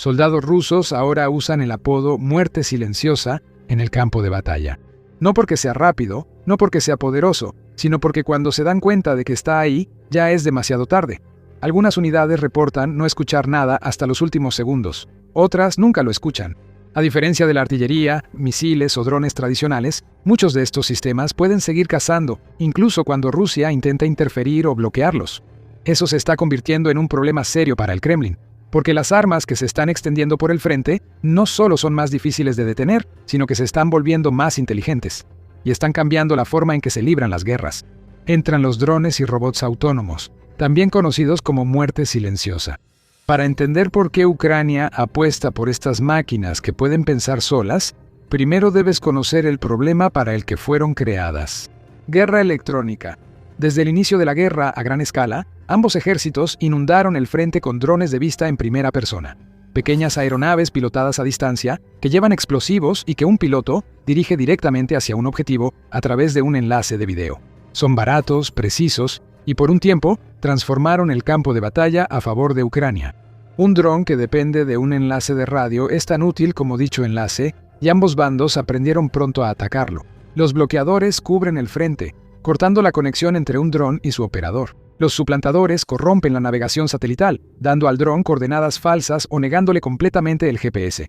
Soldados rusos ahora usan el apodo muerte silenciosa en el campo de batalla. No porque sea rápido, no porque sea poderoso, sino porque cuando se dan cuenta de que está ahí, ya es demasiado tarde. Algunas unidades reportan no escuchar nada hasta los últimos segundos, otras nunca lo escuchan. A diferencia de la artillería, misiles o drones tradicionales, muchos de estos sistemas pueden seguir cazando, incluso cuando Rusia intenta interferir o bloquearlos. Eso se está convirtiendo en un problema serio para el Kremlin, porque las armas que se están extendiendo por el frente no solo son más difíciles de detener, sino que se están volviendo más inteligentes, y están cambiando la forma en que se libran las guerras. Entran los drones y robots autónomos, también conocidos como muerte silenciosa. Para entender por qué Ucrania apuesta por estas máquinas que pueden pensar solas, primero debes conocer el problema para el que fueron creadas. Guerra electrónica. Desde el inicio de la guerra a gran escala, ambos ejércitos inundaron el frente con drones de vista en primera persona. Pequeñas aeronaves pilotadas a distancia que llevan explosivos y que un piloto dirige directamente hacia un objetivo a través de un enlace de video. Son baratos, precisos y por un tiempo transformaron el campo de batalla a favor de Ucrania. Un dron que depende de un enlace de radio es tan útil como dicho enlace y ambos bandos aprendieron pronto a atacarlo. Los bloqueadores cubren el frente, cortando la conexión entre un dron y su operador. Los suplantadores corrompen la navegación satelital, dando al dron coordenadas falsas o negándole completamente el GPS.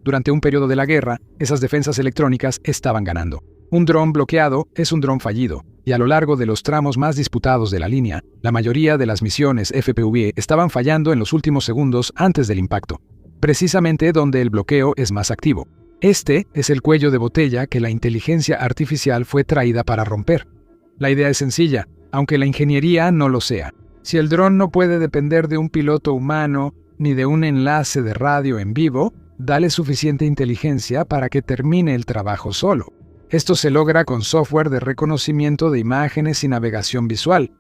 Durante un periodo de la guerra, esas defensas electrónicas estaban ganando. Un dron bloqueado es un dron fallido, y a lo largo de los tramos más disputados de la línea, la mayoría de las misiones FPV estaban fallando en los últimos segundos antes del impacto, precisamente donde el bloqueo es más activo. Este es el cuello de botella que la inteligencia artificial fue traída para romper. La idea es sencilla, aunque la ingeniería no lo sea. Si el dron no puede depender de un piloto humano ni de un enlace de radio en vivo, dale suficiente inteligencia para que termine el trabajo solo. Esto se logra con software de reconocimiento de imágenes y navegación visual,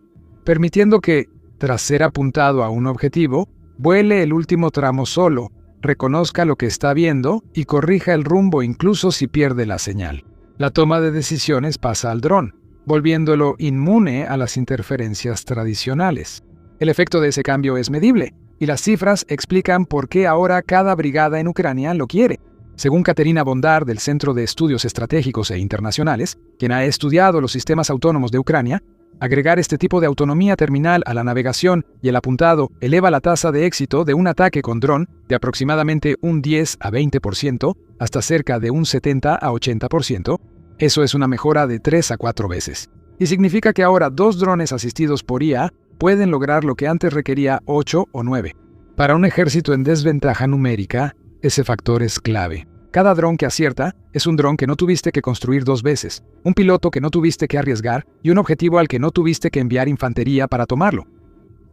permitiendo que, tras ser apuntado a un objetivo, vuele el último tramo solo, reconozca lo que está viendo y corrija el rumbo incluso si pierde la señal. La toma de decisiones pasa al dron, volviéndolo inmune a las interferencias tradicionales. El efecto de ese cambio es medible, y las cifras explican por qué ahora cada brigada en Ucrania lo quiere. Según Katerina Bondar del Centro de Estudios Estratégicos e Internacionales, quien ha estudiado los sistemas autónomos de Ucrania, agregar este tipo de autonomía terminal a la navegación y el apuntado eleva la tasa de éxito de un ataque con dron de aproximadamente un 10 a 20% hasta cerca de un 70 a 80%. Eso es una mejora de 3 a 4 veces. Y significa que ahora 2 drones asistidos por IA pueden lograr lo que antes requería 8 o 9. Para un ejército en desventaja numérica, ese factor es clave. Cada dron que acierta es un dron que no tuviste que construir 2 veces, un piloto que no tuviste que arriesgar y un objetivo al que no tuviste que enviar infantería para tomarlo.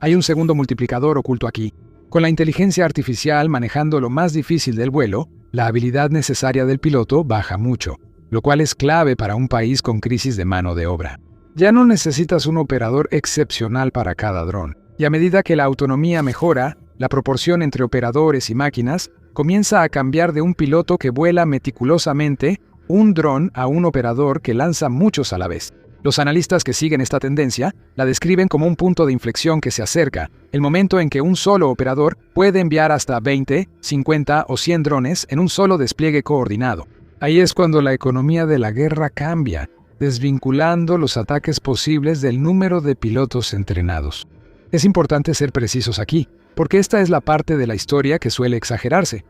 Hay un segundo multiplicador oculto aquí. Con la inteligencia artificial manejando lo más difícil del vuelo, la habilidad necesaria del piloto baja mucho, lo cual es clave para un país con crisis de mano de obra. Ya no necesitas un operador excepcional para cada dron, y a medida que la autonomía mejora, la proporción entre operadores y máquinas comienza a cambiar de un piloto que vuela meticulosamente un dron a un operador que lanza muchos a la vez. Los analistas que siguen esta tendencia la describen como un punto de inflexión que se acerca, el momento en que un solo operador puede enviar hasta 20, 50 o 100 drones en un solo despliegue coordinado. Ahí es cuando la economía de la guerra cambia, desvinculando los ataques posibles del número de pilotos entrenados. Es importante ser precisos aquí, porque esta es la parte de la historia que suele exagerarse.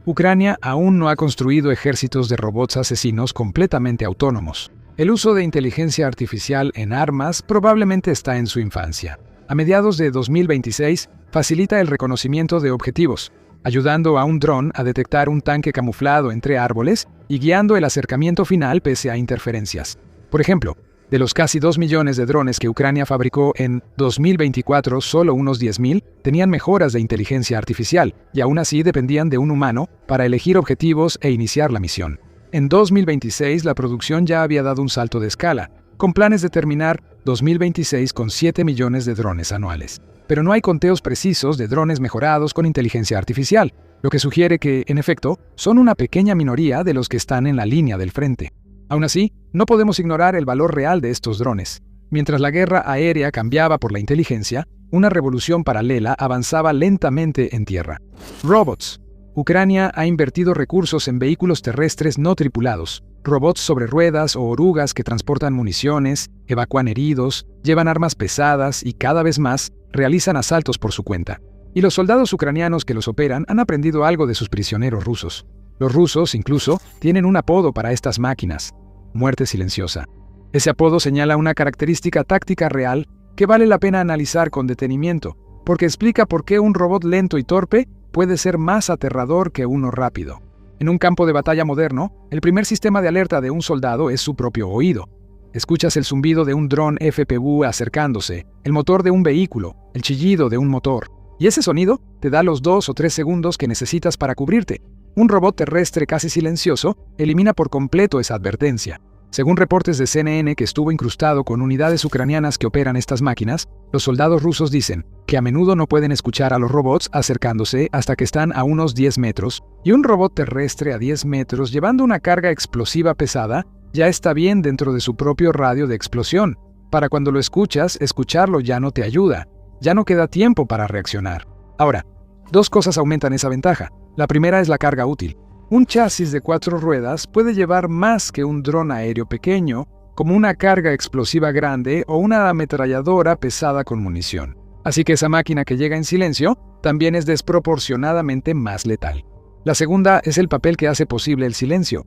Ucrania aún no ha construido ejércitos de robots asesinos completamente autónomos. El uso de inteligencia artificial en armas probablemente está en su infancia. A mediados de 2026, facilita el reconocimiento de objetivos, ayudando a un dron a detectar un tanque camuflado entre árboles y guiando el acercamiento final pese a interferencias. Por ejemplo, de los casi 2 millones de drones que Ucrania fabricó en 2024, solo unos 10.000 tenían mejoras de inteligencia artificial y aún así dependían de un humano para elegir objetivos e iniciar la misión. En 2026 la producción ya había dado un salto de escala, con planes de terminar 2026 con 7 millones de drones anuales. Pero no hay conteos precisos de drones mejorados con inteligencia artificial, lo que sugiere que, en efecto, son una pequeña minoría de los que están en la línea del frente. Aún así, no podemos ignorar el valor real de estos drones. Mientras la guerra aérea cambiaba por la inteligencia, una revolución paralela avanzaba lentamente en tierra. Robots. Ucrania ha invertido recursos en vehículos terrestres no tripulados, robots sobre ruedas o orugas que transportan municiones, evacúan heridos, llevan armas pesadas y cada vez más realizan asaltos por su cuenta. Y los soldados ucranianos que los operan han aprendido algo de sus prisioneros rusos. Los rusos, incluso, tienen un apodo para estas máquinas: muerte silenciosa. Ese apodo señala una característica táctica real que vale la pena analizar con detenimiento, porque explica por qué un robot lento y torpe puede ser más aterrador que uno rápido. En un campo de batalla moderno, el primer sistema de alerta de un soldado es su propio oído. Escuchas el zumbido de un dron FPV acercándose, el motor de un vehículo, el chillido de un motor. Y ese sonido te da los 2 o 3 segundos que necesitas para cubrirte. Un robot terrestre casi silencioso elimina por completo esa advertencia. Según reportes de CNN que estuvo incrustado con unidades ucranianas que operan estas máquinas, los soldados rusos dicen que a menudo no pueden escuchar a los robots acercándose hasta que están a unos 10 metros, y un robot terrestre a 10 metros llevando una carga explosiva pesada ya está bien dentro de su propio radio de explosión. Para cuando lo escuchas, escucharlo ya no te ayuda, ya no queda tiempo para reaccionar. Ahora, 2 cosas aumentan esa ventaja. La primera es la carga útil. Un chasis de 4 ruedas puede llevar más que un dron aéreo pequeño, como una carga explosiva grande o una ametralladora pesada con munición. Así que esa máquina que llega en silencio también es desproporcionadamente más letal. La segunda es el papel que hace posible el silencio: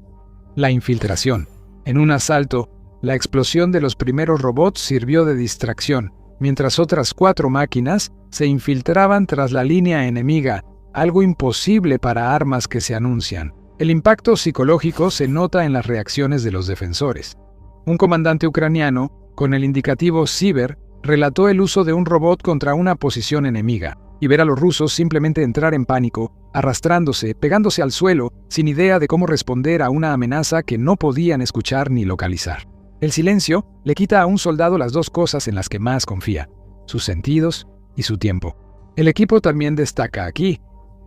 la infiltración. En un asalto, la explosión de los primeros robots sirvió de distracción, mientras otras 4 máquinas se infiltraban tras la línea enemiga, algo imposible para armas que se anuncian. El impacto psicológico se nota en las reacciones de los defensores. Un comandante ucraniano, con el indicativo Cyber, relató el uso de un robot contra una posición enemiga, y ver a los rusos simplemente entrar en pánico, arrastrándose, pegándose al suelo, sin idea de cómo responder a una amenaza que no podían escuchar ni localizar. El silencio le quita a un soldado las 2 cosas en las que más confía: sus sentidos y su tiempo. El equipo también destaca aquí.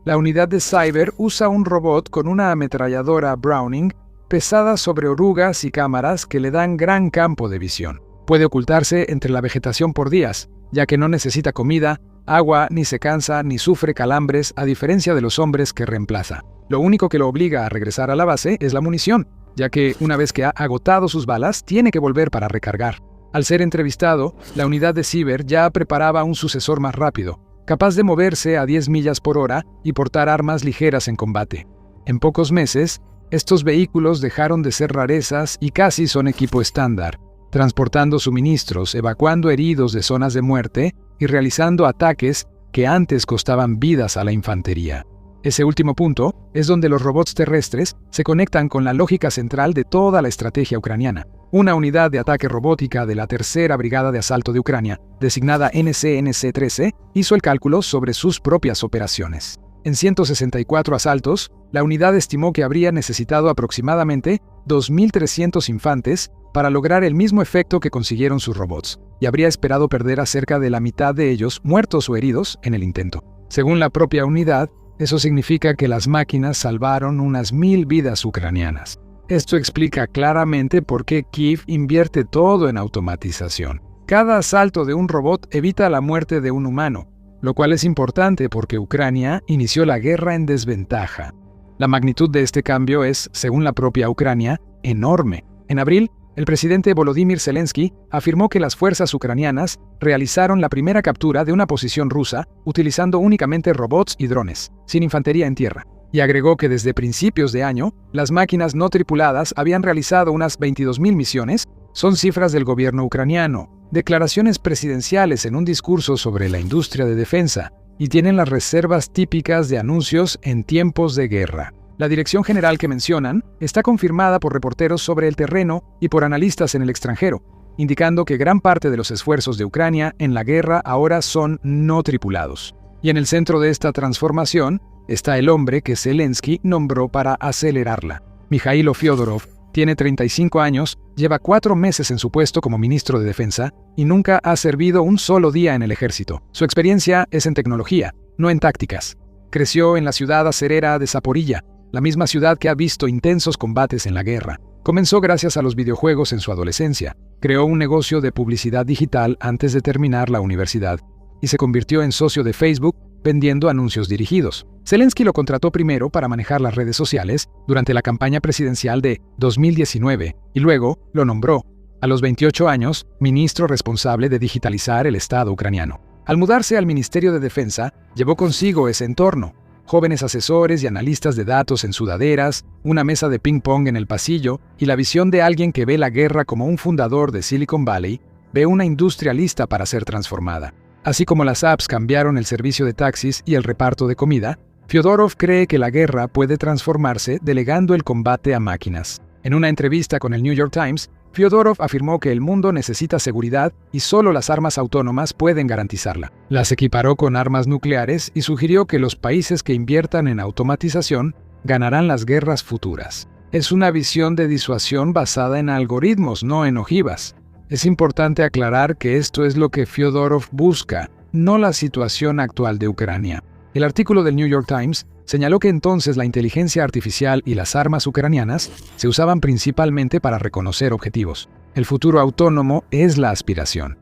La unidad de Cyber usa un robot con una ametralladora Browning pesada sobre orugas y cámaras que le dan gran campo de visión. Puede ocultarse entre la vegetación por días, ya que no necesita comida, agua, ni se cansa, ni sufre calambres, a diferencia de los hombres que reemplaza. Lo único que lo obliga a regresar a la base es la munición, ya que una vez que ha agotado sus balas, tiene que volver para recargar. Al ser entrevistado, la unidad de Cyber ya preparaba un sucesor más rápido, capaz de moverse a 10 millas por hora y portar armas ligeras en combate. En pocos meses, estos vehículos dejaron de ser rarezas y casi son equipo estándar, transportando suministros, evacuando heridos de zonas de muerte y realizando ataques que antes costaban vidas a la infantería. Ese último punto es donde los robots terrestres se conectan con la lógica central de toda la estrategia ucraniana. Una unidad de ataque robótica de la Tercera Brigada de Asalto de Ucrania, designada NCNC-13, hizo el cálculo sobre sus propias operaciones. En 164 asaltos, la unidad estimó que habría necesitado aproximadamente 2.300 infantes para lograr el mismo efecto que consiguieron sus robots, y habría esperado perder a cerca de la mitad de ellos muertos o heridos en el intento. Según la propia unidad, eso significa que las máquinas salvaron unas 1.000 vidas ucranianas. Esto explica claramente por qué Kiev invierte todo en automatización. Cada asalto de un robot evita la muerte de un humano, lo cual es importante porque Ucrania inició la guerra en desventaja. La magnitud de este cambio es, según la propia Ucrania, enorme. En abril, el presidente Volodymyr Zelensky afirmó que las fuerzas ucranianas realizaron la primera captura de una posición rusa utilizando únicamente robots y drones, sin infantería en tierra. Y agregó que desde principios de año, las máquinas no tripuladas habían realizado unas 22.000 misiones. Son cifras del gobierno ucraniano, declaraciones presidenciales en un discurso sobre la industria de defensa, y tienen las reservas típicas de anuncios en tiempos de guerra. La dirección general que mencionan está confirmada por reporteros sobre el terreno y por analistas en el extranjero, indicando que gran parte de los esfuerzos de Ucrania en la guerra ahora son no tripulados. Y en el centro de esta transformación está el hombre que Zelensky nombró para acelerarla. Mikhailo Fyodorov tiene 35 años, lleva 4 meses en su puesto como ministro de Defensa y nunca ha servido un solo día en el ejército. Su experiencia es en tecnología, no en tácticas. Creció en la ciudad acerera de Zaporilla, la misma ciudad que ha visto intensos combates en la guerra. Comenzó gracias a los videojuegos en su adolescencia. Creó un negocio de publicidad digital antes de terminar la universidad y se convirtió en socio de Facebook, vendiendo anuncios dirigidos. Zelensky lo contrató primero para manejar las redes sociales durante la campaña presidencial de 2019 y luego lo nombró, a los 28 años, ministro responsable de digitalizar el Estado ucraniano. Al mudarse al Ministerio de Defensa, llevó consigo ese entorno: jóvenes asesores y analistas de datos en sudaderas, una mesa de ping-pong en el pasillo y la visión de alguien que ve la guerra como un fundador de Silicon Valley, ve una industria lista para ser transformada. Así como las apps cambiaron el servicio de taxis y el reparto de comida, Fyodorov cree que la guerra puede transformarse delegando el combate a máquinas. En una entrevista con el New York Times, Fyodorov afirmó que el mundo necesita seguridad y solo las armas autónomas pueden garantizarla. Las equiparó con armas nucleares y sugirió que los países que inviertan en automatización ganarán las guerras futuras. Es una visión de disuasión basada en algoritmos, no en ojivas. Es importante aclarar que esto es lo que Fyodorov busca, no la situación actual de Ucrania. El artículo del New York Times señaló que entonces la inteligencia artificial y las armas ucranianas se usaban principalmente para reconocer objetivos. El futuro autónomo es la aspiración.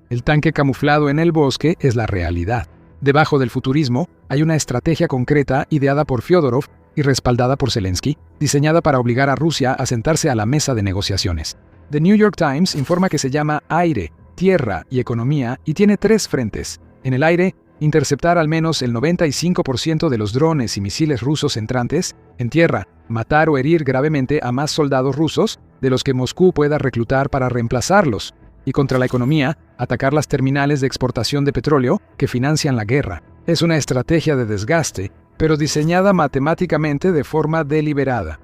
El tanque camuflado en el bosque es la realidad. Debajo del futurismo hay una estrategia concreta ideada por Fyodorov y respaldada por Zelensky, diseñada para obligar a Rusia a sentarse a la mesa de negociaciones. The New York Times informa que se llama aire, tierra y economía y tiene 3 frentes. En el aire, interceptar al menos el 95% de los drones y misiles rusos entrantes. En tierra, matar o herir gravemente a más soldados rusos de los que Moscú pueda reclutar para reemplazarlos. Y contra la economía, atacar las terminales de exportación de petróleo que financian la guerra. Es una estrategia de desgaste, pero diseñada matemáticamente de forma deliberada.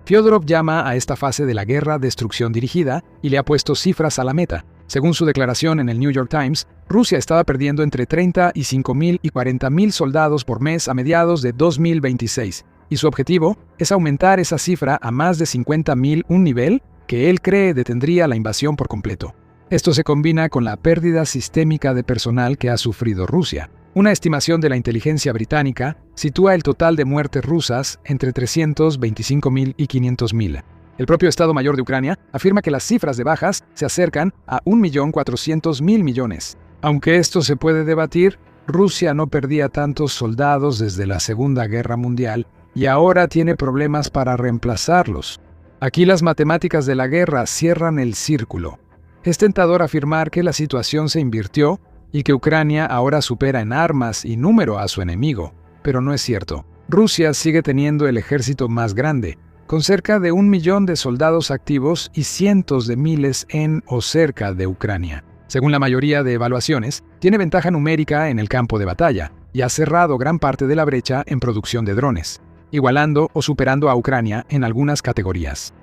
Fyodorov llama a esta fase de la guerra destrucción dirigida y le ha puesto cifras a la meta. Según su declaración en el New York Times, Rusia estaba perdiendo entre 35.000 y 40.000 soldados por mes a mediados de 2026, y su objetivo es aumentar esa cifra a más de 50.000, un nivel que él cree detendría la invasión por completo. Esto se combina con la pérdida sistémica de personal que ha sufrido Rusia. Una estimación de la inteligencia británica sitúa el total de muertes rusas entre 325.000 y 500.000. El propio Estado Mayor de Ucrania afirma que las cifras de bajas se acercan a 1.400.000 millones. Aunque esto se puede debatir, Rusia no perdía tantos soldados desde la Segunda Guerra Mundial y ahora tiene problemas para reemplazarlos. Aquí las matemáticas de la guerra cierran el círculo. Es tentador afirmar que la situación se invirtió y que Ucrania ahora supera en armas y número a su enemigo, pero no es cierto. Rusia sigue teniendo el ejército más grande, con cerca de 1 millón de soldados activos y cientos de miles en o cerca de Ucrania. Según la mayoría de evaluaciones, tiene ventaja numérica en el campo de batalla y ha cerrado gran parte de la brecha en producción de drones, igualando o superando a Ucrania en algunas categorías.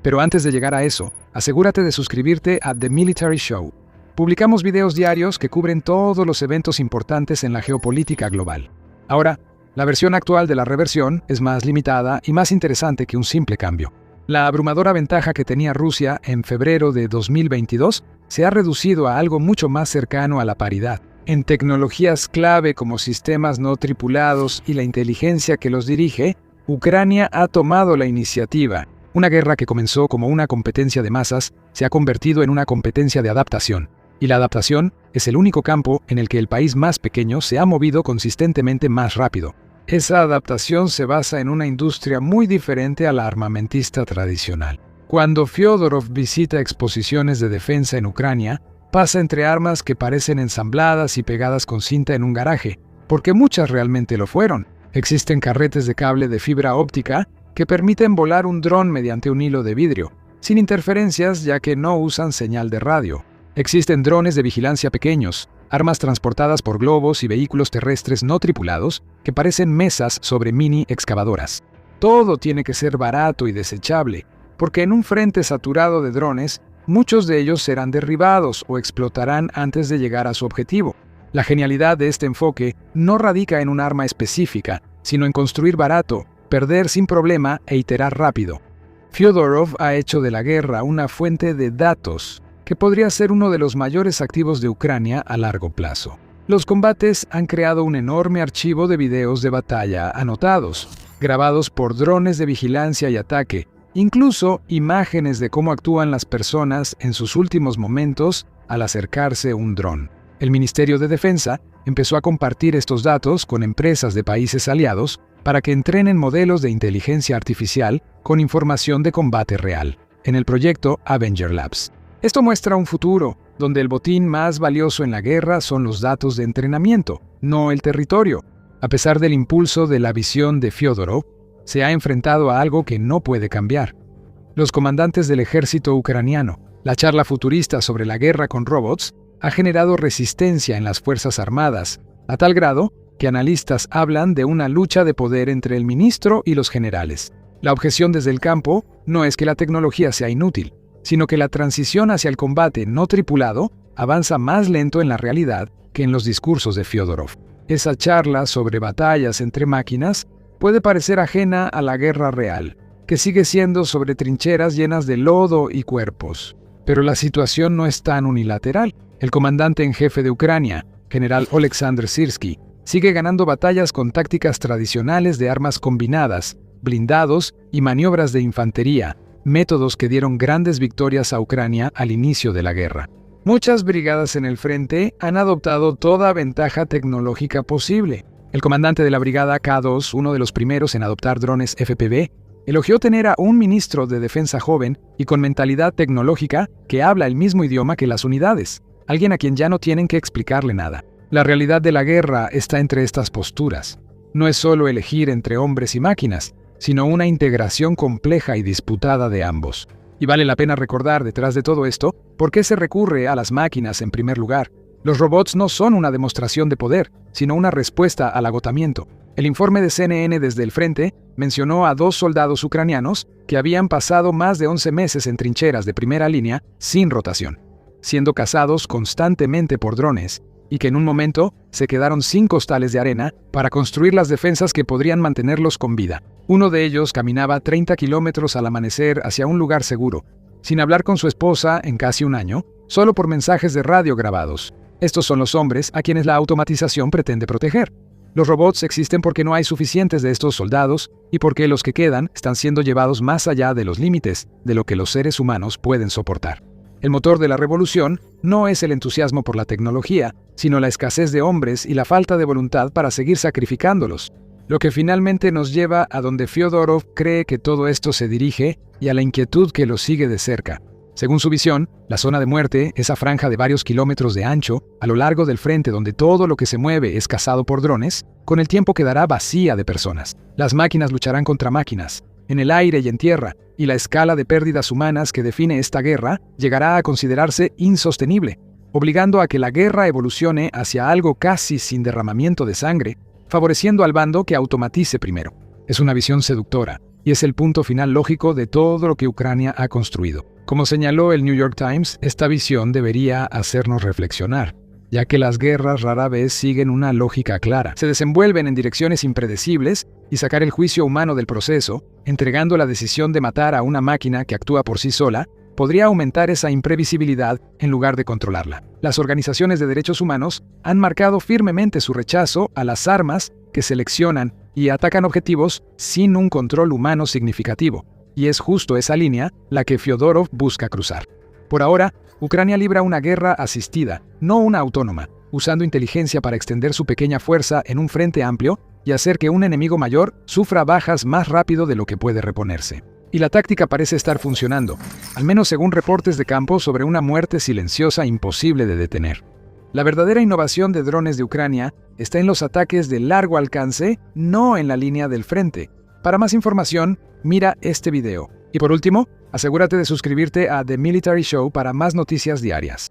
Pero antes de llegar a eso, asegúrate de suscribirte a The Military Show. Publicamos videos diarios que cubren todos los eventos importantes en la geopolítica global. Ahora, la versión actual de la reversión es más limitada y más interesante que un simple cambio. La abrumadora ventaja que tenía Rusia en febrero de 2022 se ha reducido a algo mucho más cercano a la paridad. En tecnologías clave como sistemas no tripulados y la inteligencia que los dirige, Ucrania ha tomado la iniciativa. Una guerra que comenzó como una competencia de masas se ha convertido en una competencia de adaptación. Y la adaptación es el único campo en el que el país más pequeño se ha movido consistentemente más rápido. Esa adaptación se basa en una industria muy diferente a la armamentista tradicional. Cuando Fyodorov visita exposiciones de defensa en Ucrania, pasa entre armas que parecen ensambladas y pegadas con cinta en un garaje, porque muchas realmente lo fueron. Existen carretes de cable de fibra óptica que permiten volar un dron mediante un hilo de vidrio, sin interferencias ya que no usan señal de radio. Existen drones de vigilancia pequeños, armas transportadas por globos y vehículos terrestres no tripulados que parecen mesas sobre mini excavadoras. Todo tiene que ser barato y desechable, porque en un frente saturado de drones, muchos de ellos serán derribados o explotarán antes de llegar a su objetivo. La genialidad de este enfoque no radica en un arma específica, sino en construir barato, perder sin problema e iterar rápido. Fyodorov ha hecho de la guerra una fuente de datos que podría ser uno de los mayores activos de Ucrania a largo plazo. Los combates han creado un enorme archivo de videos de batalla anotados, grabados por drones de vigilancia y ataque, incluso imágenes de cómo actúan las personas en sus últimos momentos al acercarse un dron. El Ministerio de Defensa empezó a compartir estos datos con empresas de países aliados para que entrenen modelos de inteligencia artificial con información de combate real, en el proyecto Avenger Labs. Esto muestra un futuro donde el botín más valioso en la guerra son los datos de entrenamiento, no el territorio. A pesar del impulso de la visión de Fyodorov, se ha enfrentado a algo que no puede cambiar. Los comandantes del ejército ucraniano, la charla futurista sobre la guerra con robots, ha generado resistencia en las Fuerzas Armadas, a tal grado que analistas hablan de una lucha de poder entre el ministro y los generales. La objeción desde el campo no es que la tecnología sea inútil, sino que la transición hacia el combate no tripulado avanza más lento en la realidad que en los discursos de Fyodorov. Esa charla sobre batallas entre máquinas puede parecer ajena a la guerra real, que sigue siendo sobre trincheras llenas de lodo y cuerpos. Pero la situación no es tan unilateral. El comandante en jefe de Ucrania, general Oleksandr Syrskyi, sigue ganando batallas con tácticas tradicionales de armas combinadas, blindados y maniobras de infantería, métodos que dieron grandes victorias a Ucrania al inicio de la guerra. Muchas brigadas en el frente han adoptado toda ventaja tecnológica posible. El comandante de la brigada K2, uno de los primeros en adoptar drones FPV, elogió tener a un ministro de defensa joven y con mentalidad tecnológica que habla el mismo idioma que las unidades, alguien a quien ya no tienen que explicarle nada. La realidad de la guerra está entre estas posturas. No es solo elegir entre hombres y máquinas, sino una integración compleja y disputada de ambos. Y vale la pena recordar detrás de todo esto por qué se recurre a las máquinas en primer lugar. Los robots no son una demostración de poder, sino una respuesta al agotamiento. El informe de CNN desde el frente mencionó a 2 soldados ucranianos que habían pasado más de 11 meses en trincheras de primera línea sin rotación, siendo cazados constantemente por drones, y que en un momento se quedaron sin costales de arena para construir las defensas que podrían mantenerlos con vida. Uno de ellos caminaba 30 kilómetros al amanecer hacia un lugar seguro, sin hablar con su esposa en casi un año, solo por mensajes de radio grabados. Estos son los hombres a quienes la automatización pretende proteger. Los robots existen porque no hay suficientes de estos soldados y porque los que quedan están siendo llevados más allá de los límites de lo que los seres humanos pueden soportar. El motor de la revolución no es el entusiasmo por la tecnología, sino la escasez de hombres y la falta de voluntad para seguir sacrificándolos, lo que finalmente nos lleva a donde Fyodorov cree que todo esto se dirige y a la inquietud que lo sigue de cerca. Según su visión, la zona de muerte, esa franja de varios kilómetros de ancho, a lo largo del frente donde todo lo que se mueve es cazado por drones, con el tiempo quedará vacía de personas. Las máquinas lucharán contra máquinas, en el aire y en tierra, y la escala de pérdidas humanas que define esta guerra llegará a considerarse insostenible, obligando a que la guerra evolucione hacia algo casi sin derramamiento de sangre, favoreciendo al bando que automatice primero. Es una visión seductora, y es el punto final lógico de todo lo que Ucrania ha construido. Como señaló el New York Times, esta visión debería hacernos reflexionar, ya que las guerras rara vez siguen una lógica clara. Se desenvuelven en direcciones impredecibles y sacar el juicio humano del proceso, entregando la decisión de matar a una máquina que actúa por sí sola, podría aumentar esa imprevisibilidad en lugar de controlarla. Las organizaciones de derechos humanos han marcado firmemente su rechazo a las armas que seleccionan y atacan objetivos sin un control humano significativo, y es justo esa línea la que Fyodorov busca cruzar. Por ahora, Ucrania libra una guerra asistida, no una autónoma, usando inteligencia para extender su pequeña fuerza en un frente amplio y hacer que un enemigo mayor sufra bajas más rápido de lo que puede reponerse. Y la táctica parece estar funcionando, al menos según reportes de campo sobre una muerte silenciosa imposible de detener. La verdadera innovación de drones de Ucrania está en los ataques de largo alcance, no en la línea del frente. Para más información, mira este video. Y por último, asegúrate de suscribirte a The Military Show para más noticias diarias.